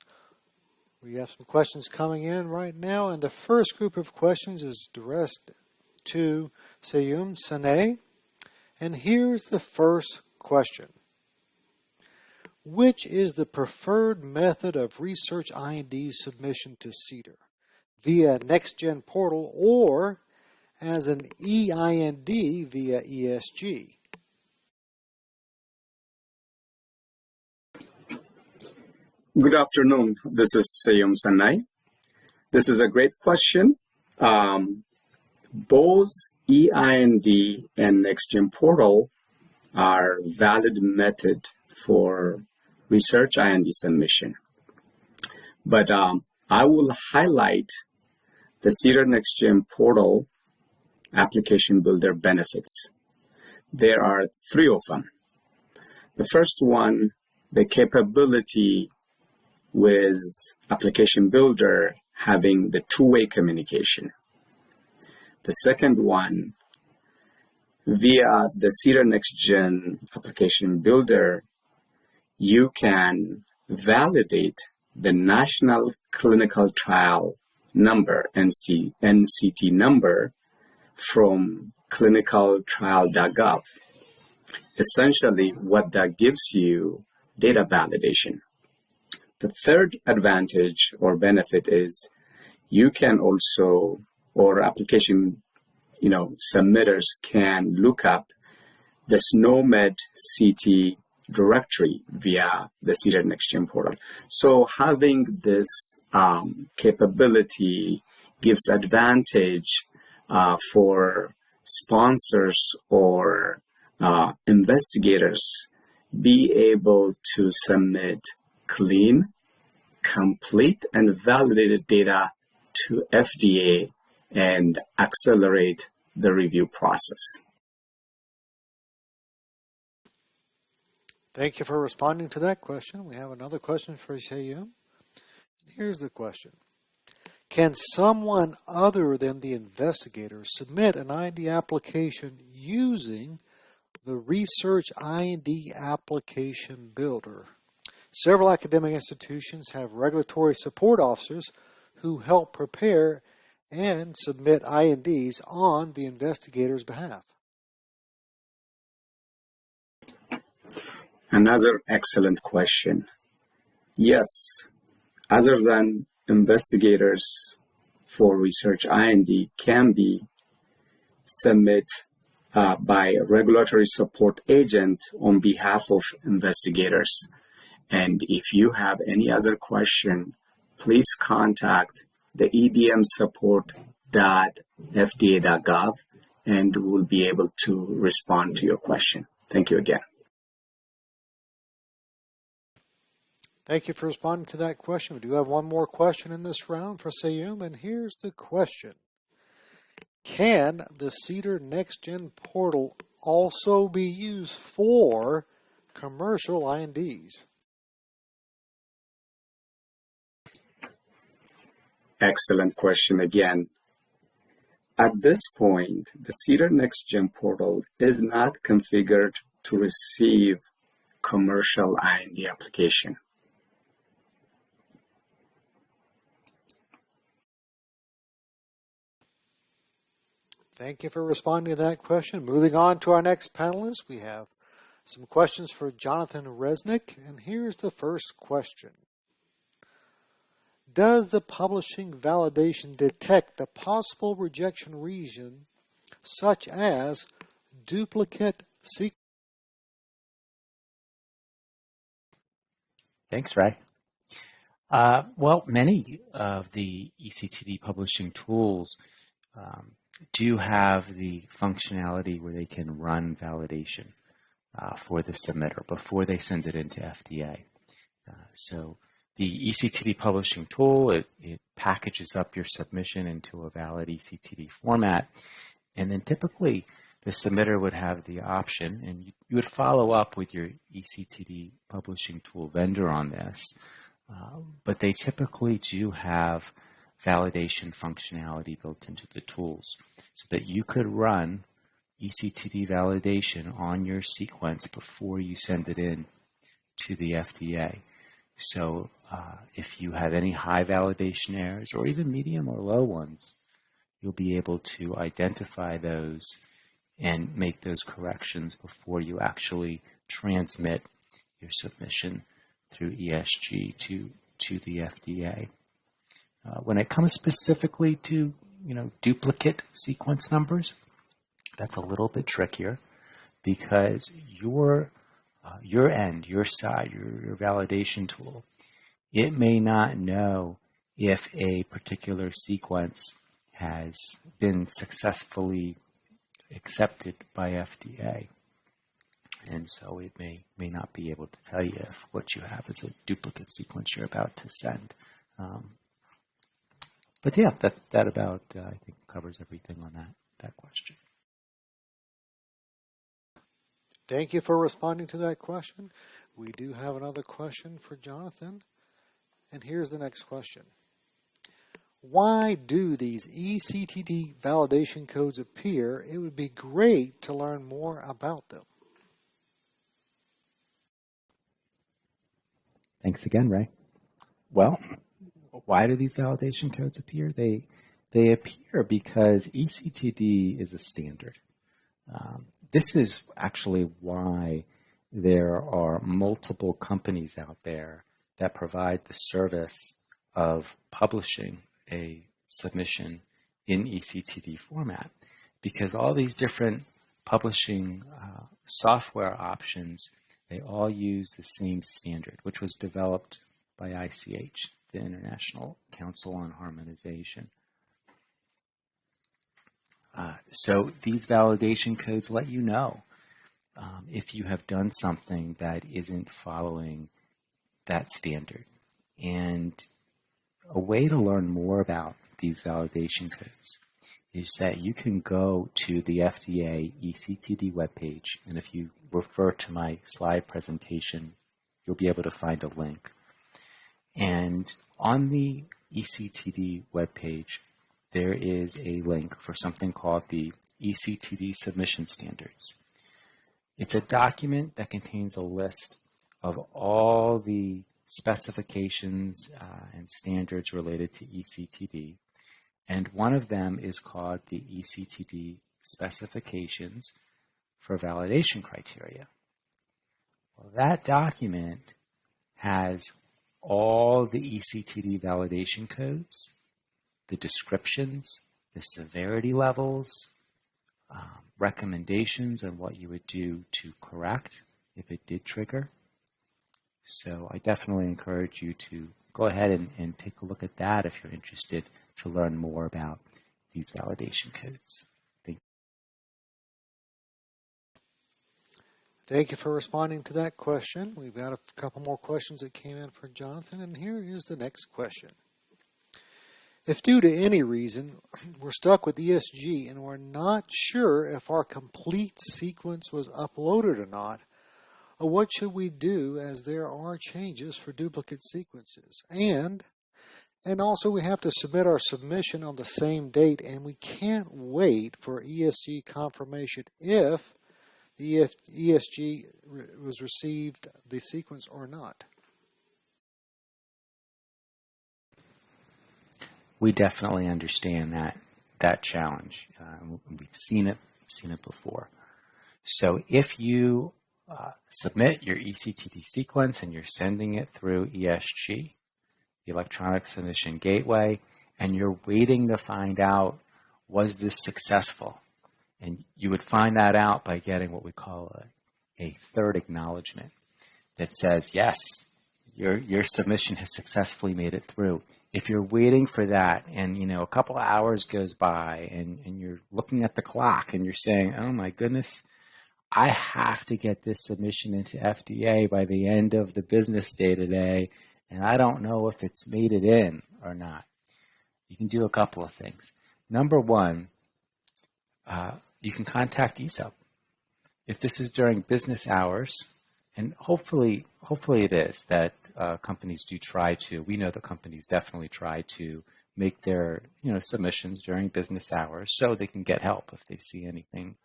We have some questions coming in right now, and the first group of questions is addressed to Seyoum Senay. And here's the first question. Which is the preferred method of research IND submission to CDER? Via NextGen Portal or as an EIND via ESG? Good afternoon. This is Seyoum Senay. This is a great question. Both EIND and NextGen Portal are valid method for research IND submission. But I will highlight the CDER NextGen Portal application builder benefits. There are 3 of them. The first one, the capability with application builder having the two-way communication. The second one, via the CDER NextGen application builder, you can validate the National Clinical Trial Number, NCT number, from clinicaltrial.gov. Essentially, what that gives you, data validation. The third advantage or benefit is you can also, or application submitters can look up the SNOMED CT directory via the CDER NextGen Portal. So having this capability gives advantage for sponsors or investigators be able to submit clean, complete, and validated data to FDA and accelerate the review process. Thank you for responding to that question. We have another question for Seyoum. Here's the question. Can someone other than the investigator submit an IND application using the Research IND Application Builder? Several academic institutions have regulatory support officers who help prepare and submit INDs on the investigator's behalf. Another excellent question. Yes, other than investigators for research IND can be submit by a regulatory support agent on behalf of investigators. And if you have any other question, please contact the edmsupport.fda.gov and we'll be able to respond to your question. Thank you again. Thank you for responding to that question. We do have one more question in this round for Seyoum, and here's the question. Can the CDER NextGen Portal also be used for commercial INDs? Excellent question again. At this point, the CDER NextGen Portal is not configured to receive commercial IND application. Thank you for responding to that question. Moving on to our next panelist, we have some questions for Jonathan Resnick, and here's the first question. Does the publishing validation detect a possible rejection region such as duplicate sequence? Thanks, Ray. Well, many of the eCTD publishing tools do have the functionality where they can run validation for the submitter before they send it into FDA. So the eCTD publishing tool, it packages up your submission into a valid eCTD format, and then typically the submitter would have the option, and you would follow up with your eCTD publishing tool vendor on this, but they typically do have validation functionality built into the tools so that you could run eCTD validation on your sequence before you send it in to the FDA. So if you have any high validation errors or even medium or low ones, you'll be able to identify those and make those corrections before you actually transmit your submission through ESG to the FDA. When it comes specifically to duplicate sequence numbers, that's a little bit trickier because your end, your side, your validation tool, it may not know if a particular sequence has been successfully accepted by FDA. And so it may not be able to tell you if what you have is a duplicate sequence you're about to send. But yeah, that about, I think, covers everything on that question. Thank you for responding to that question. We do have another question for Jonathan. And here's the next question. Why do these eCTD validation codes appear? It would be great to learn more about them. Thanks again, Ray. Well, why do these validation codes appear? They appear because eCTD is a standard. This is actually why there are multiple companies out there that provide the service of publishing a submission in eCTD format, because all these different publishing software options, they all use the same standard, which was developed by ICH, the International Council on Harmonization. So these validation codes let you know if you have done something that isn't following that standard. And a way to learn more about these validation codes is that you can go to the FDA eCTD webpage, and if you refer to my slide presentation, you'll be able to find a link. And on the eCTD webpage, there is a link for something called the eCTD Submission Standards. It's a document that contains a list of all the specifications and standards related to eCTD, and one of them is called the eCTD Specifications for Validation Criteria. Well, that document has all the eCTD validation codes, the descriptions, the severity levels, recommendations on what you would do to correct if it did trigger. So I definitely encourage you to go ahead and take a look at that if you're interested to learn more about these validation codes. Thank you. Thank you for responding to that question. We've got a couple more questions that came in for Jonathan, and here is the next question. If due to any reason we're stuck with ESG and we're not sure if our complete sequence was uploaded or not, what should we do as there are changes for duplicate sequences? And also we have to submit our submission on the same date, and we can't wait for ESG confirmation if the ESG was received the sequence or not. We definitely understand that challenge. We've seen it before. So if you submit your eCTD sequence and you're sending it through ESG, the Electronic Submission Gateway, and you're waiting to find out, was this successful? And you would find that out by getting what we call a third acknowledgement that says, yes, your submission has successfully made it through. If you're waiting for that and a couple of hours goes by and you're looking at the clock and you're saying, oh my goodness, I have to get this submission into FDA by the end of the business day today, and I don't know if it's made it in or not. You can do a couple of things. Number one, you can contact ESUB. If this is during business hours, and hopefully it is that companies do try to, we know that companies definitely try to make their submissions during business hours so they can get help if they see anything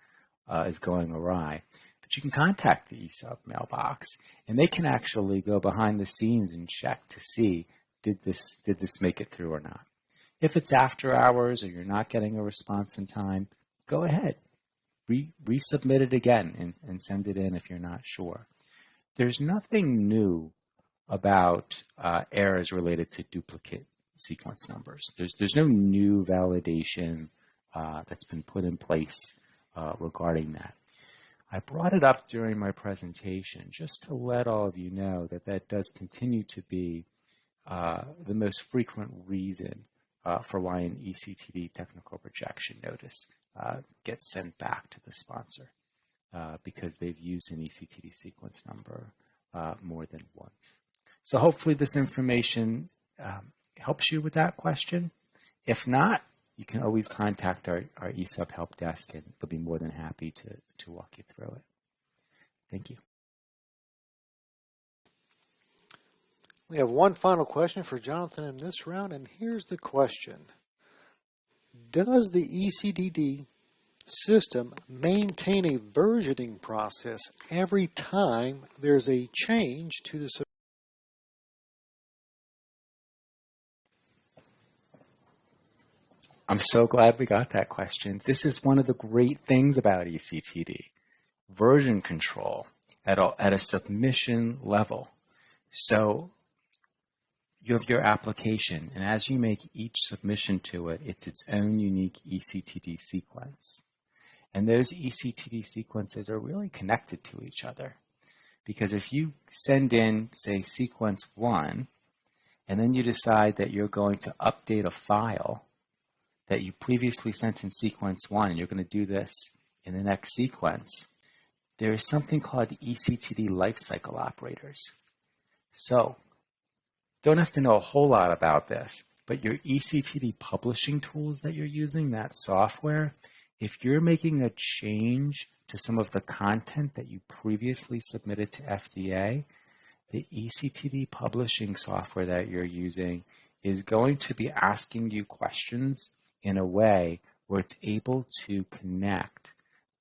is going awry. But you can contact the ESUB mailbox, and they can actually go behind the scenes and check to see, did this make it through or not. If it's after hours or you're not getting a response in time, go ahead. Resubmit it again and send it in if you're not sure. There's nothing new about errors related to duplicate sequence numbers. There's no new validation that's been put in place regarding that. I brought it up during my presentation just to let all of you know that does continue to be the most frequent reason for why an eCTD technical rejection notice gets sent back to the sponsor because they've used an eCTD sequence number more than once. So hopefully this information helps you with that question. If not, you can always contact our ESUB help desk, and they'll be more than happy to walk you through it. Thank you. We have one final question for Jonathan in this round, and here's the question. Does the eCTD system maintain a versioning process every time there's a change to the I'm so glad we got that question. This is one of the great things about eCTD, version control at a submission level. So you have your application, and as you make each submission to it, it's its own unique eCTD sequence. And those eCTD sequences are really connected to each other. Because if you send in, say, sequence 1, and then you decide that you're going to update a file, that you previously sent in sequence 1, and you're going to do this in the next sequence, there is something called eCTD lifecycle operators. So, don't have to know a whole lot about this, but your eCTD publishing tools that you're using, that software, if you're making a change to some of the content that you previously submitted to FDA, the eCTD publishing software that you're using is going to be asking you questions in a way where it's able to connect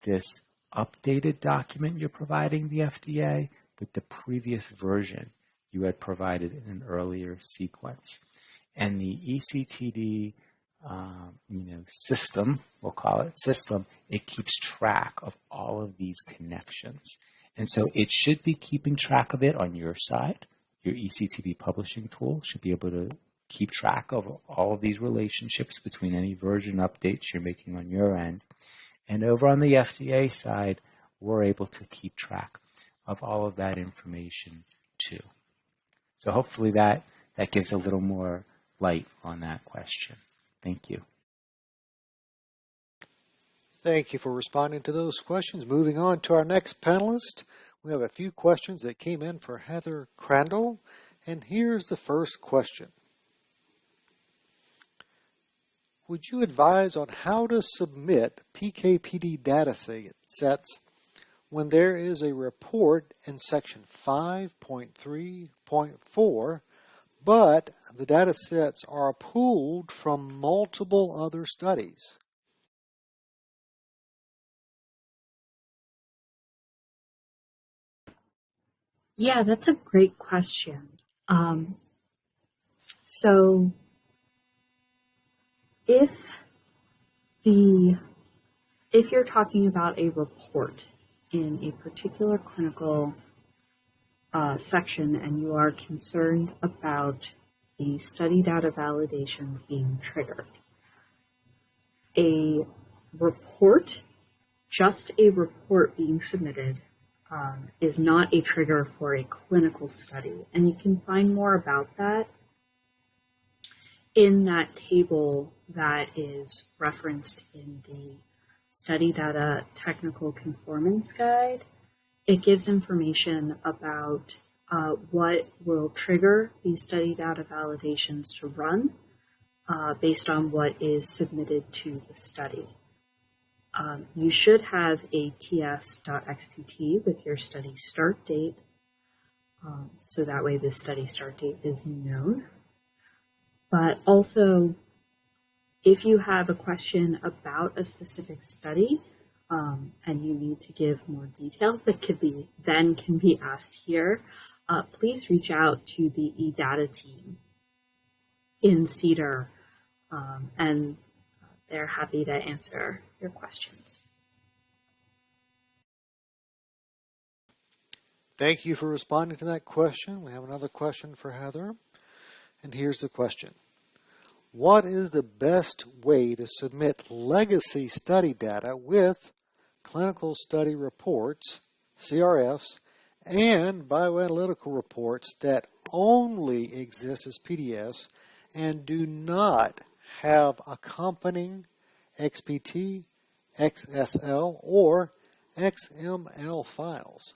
this updated document you're providing the FDA with the previous version you had provided in an earlier sequence. And the eCTD system, we'll call it system, it keeps track of all of these connections. And so it should be keeping track of it on your side. Your eCTD publishing tool should be able to keep track of all of these relationships between any version updates you're making on your end. And over on the FDA side, we're able to keep track of all of that information too. So hopefully that gives a little more light on that question. Thank you. Thank you for responding to those questions. Moving on to our next panelist, we have a few questions that came in for Heather Crandall, and here's the first question. Would you advise on how to submit PKPD data sets when there is a report in section 5.3.4, but the data sets are pooled from multiple other studies? Yeah, that's a great question. So if you're talking about a report in a particular clinical section and you are concerned about the study data validations being triggered, a report, just a report being submitted, is not a trigger for a clinical study. And you can find more about that in that table that is referenced in the Study Data Technical Conformance Guide. It gives information about what will trigger these study data validations to run based on what is submitted to the study. You should have a ts.xpt with your study start date, so that way the study start date is known. But also, if you have a question about a specific study and you need to give more detail that can be asked here, please reach out to the eData team in CDER, and they're happy to answer your questions. Thank you for responding to that question. We have another question for Heather, and here's the question. What is the best way to submit legacy study data with clinical study reports, CRFs, and bioanalytical reports that only exist as PDFs and do not have accompanying XPT, XSL, or XML files?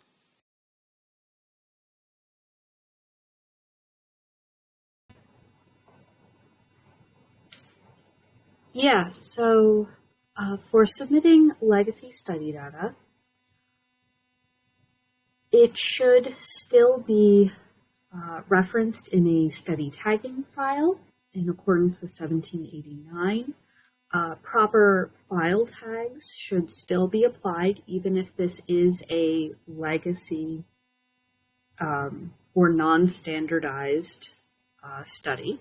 Yeah, so for submitting legacy study data, it should still be referenced in a study tagging file in accordance with 1789. Proper file tags should still be applied even if this is a legacy or non-standardized study.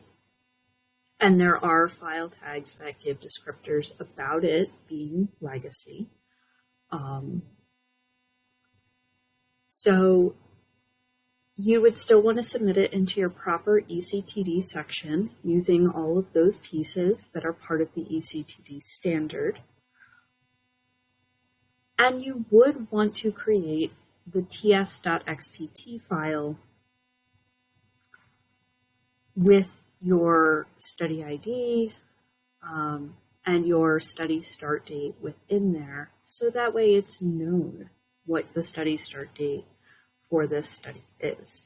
And there are file tags that give descriptors about it being legacy. So you would still want to submit it into your proper eCTD section using all of those pieces that are part of the eCTD standard. And you would want to create the ts.xpt file with your study ID, and your study start date within there, so that way it's known what the study start date for this study is.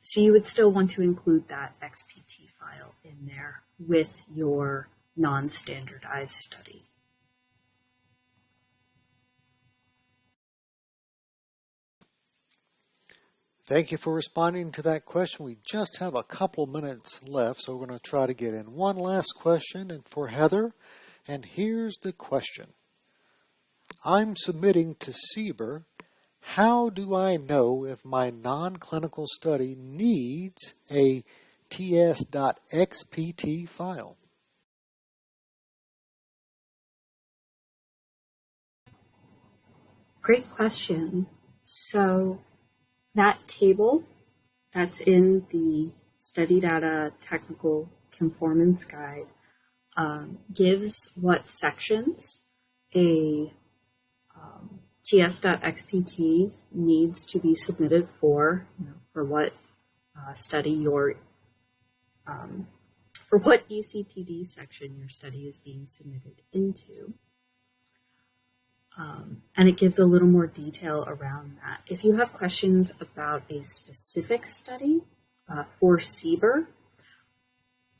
So you would still want to include that XPT file in there with your non-standardized study. Thank you for responding to that question. We just have a couple minutes left, so we're going to try to get in one last question and for Heather. And here's the question. I'm submitting to CBER. How do I know if my non-clinical study needs a ts.xpt file? Great question. So that table that's in the Study Data Technical Conformance Guide gives what sections a ts.xpt needs to be submitted for, for what study your, for what eCTD section your study is being submitted into. And it gives a little more detail around that. If you have questions about a specific study for CBER,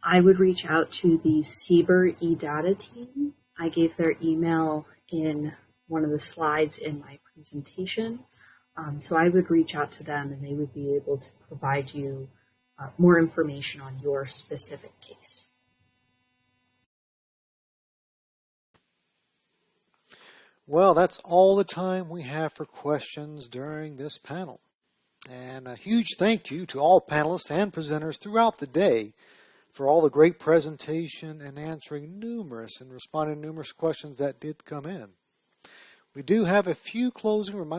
I would reach out to the CBER eData team. I gave their email in one of the slides in my presentation. So I would reach out to them and they would be able to provide you more information on your specific case. Well, that's all the time we have for questions during this panel. And a huge thank you to all panelists and presenters throughout the day for all the great presentation and answering numerous and responding to numerous questions that did come in. We do have a few closing reminders.